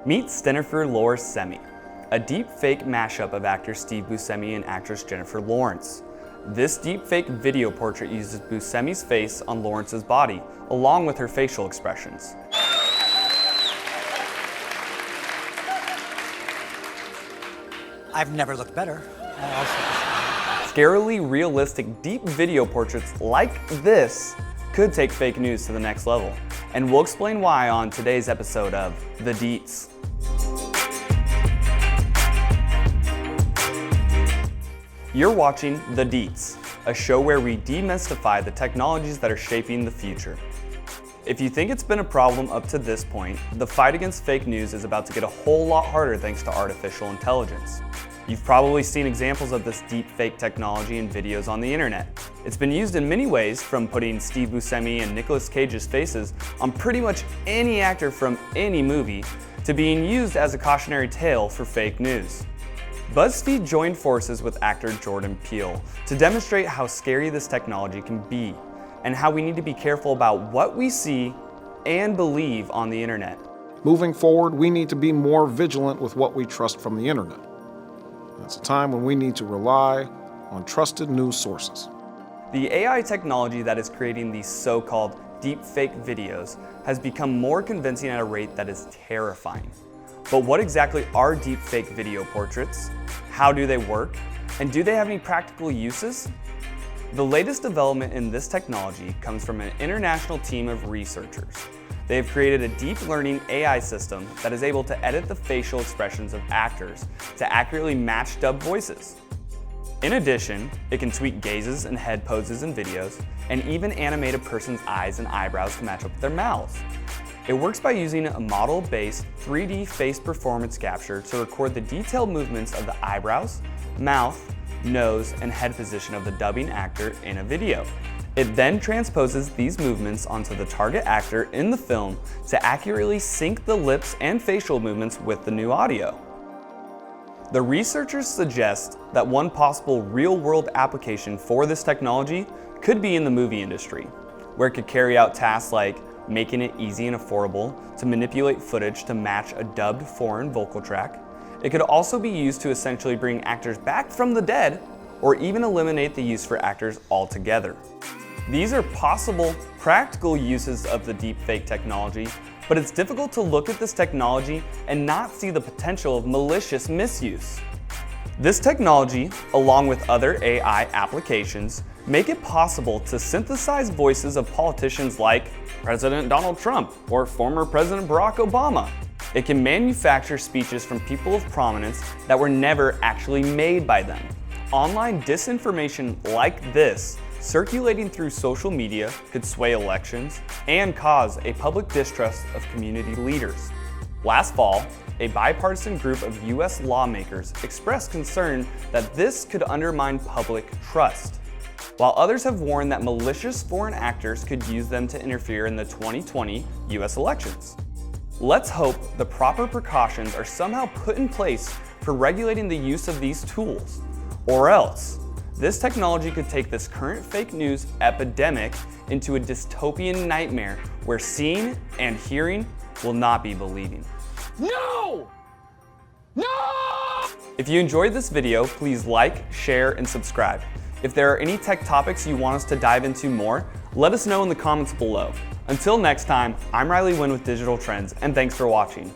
Meet Stennifer Buscemi, a deepfake mashup of actor Steve Buscemi and actress Jennifer Lawrence. This deepfake video portrait uses Buscemi's face on Lawrence's body, along with her facial expressions. I've never looked better. Scarily realistic deep video portraits like this could take fake news to the next level. And we'll explain why on today's episode of The Deets. You're watching The Deets, a show where we demystify the technologies that are shaping the future. If you think it's been a problem up to this point, the fight against fake news is about to get a whole lot harder thanks to artificial intelligence. You've probably seen examples of this deepfake technology in videos on the internet. It's been used in many ways, from putting Steve Buscemi and Nicolas Cage's faces on pretty much any actor from any movie, to being used as a cautionary tale for fake news. Buzzfeed joined forces with actor Jordan Peele to demonstrate how scary this technology can be, and how we need to be careful about what we see and believe on the internet. Moving forward, we need to be more vigilant with what we trust from the internet. It's a time when we need to rely on trusted news sources. The AI technology that is creating these so-called deepfake videos has become more convincing at a rate that is terrifying. But what exactly are deepfake video portraits? How do they work? And do they have any practical uses? The latest development in this technology comes from an international team of researchers. They have created a deep learning AI system that is able to edit the facial expressions of actors to accurately match dubbed voices. In addition, it can tweak gazes and head poses in videos, and even animate a person's eyes and eyebrows to match up with their mouths. It works by using a model-based 3D face performance capture to record the detailed movements of the eyebrows, mouth, nose, and head position of the dubbing actor in a video. It then transposes these movements onto the target actor in the film to accurately sync the lips and facial movements with the new audio. The researchers suggest that one possible real-world application for this technology could be in the movie industry, where it could carry out tasks like making it easy and affordable to manipulate footage to match a dubbed foreign vocal track. It could also be used to essentially bring actors back from the dead, or even eliminate the use for actors altogether. These are possible practical uses of the deepfake technology, but it's difficult to look at this technology and not see the potential of malicious misuse. This technology, along with other AI applications, make it possible to synthesize voices of politicians like President Donald Trump or former President Barack Obama. It can manufacture speeches from people of prominence that were never actually made by them. Online disinformation like this circulating through social media could sway elections and cause a public distrust of community leaders. Last fall, a bipartisan group of US lawmakers expressed concern that this could undermine public trust, while others have warned that malicious foreign actors could use them to interfere in the 2020 US elections. Let's hope the proper precautions are somehow put in place for regulating the use of these tools, or else this technology could take this current fake news epidemic into a dystopian nightmare where seeing and hearing will not be believing. No! No! If you enjoyed this video, please like, share, and subscribe. If there are any tech topics you want us to dive into more, let us know in the comments below. Until next time, I'm Riley Wynn with Digital Trends, and thanks for watching.